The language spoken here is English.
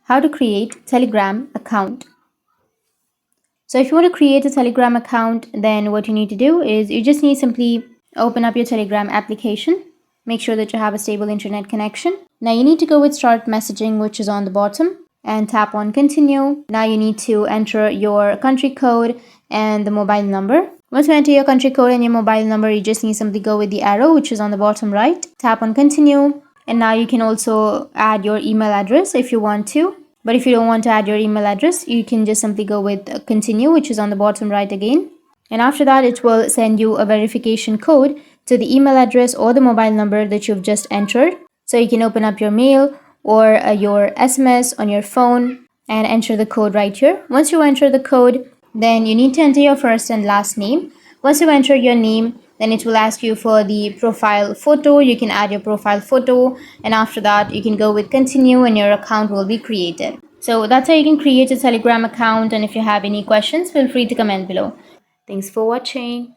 how to create Telegram account. So if you want to create a Telegram account, then what you need to do is you just need simply open up your Telegram application. Make sure that you have a stable internet connection. Now you need to go with start messaging, which is on the bottom, and tap on continue. Now you need to enter your country code and the mobile number. Once you enter your country code and your mobile number, you just need to simply go with the arrow, which is on the bottom right. Tap on continue. And now you can also add your email address if you want to. But if you don't want to add your email address, you can just simply go with continue, which is on the bottom right again. And after that, it will send you a verification code to the email address or the mobile number that you've just entered. So you can open up your mail or your SMS on your phone and enter the code right here. Once you enter the code, then you need to enter your first and last name. Once you enter your name, then it will ask you for the profile photo. You can add your profile photo, and after that you can go with continue and your account will be created. So that's how you can create a Telegram account, and if you have any questions, feel free to comment below. Thanks for watching.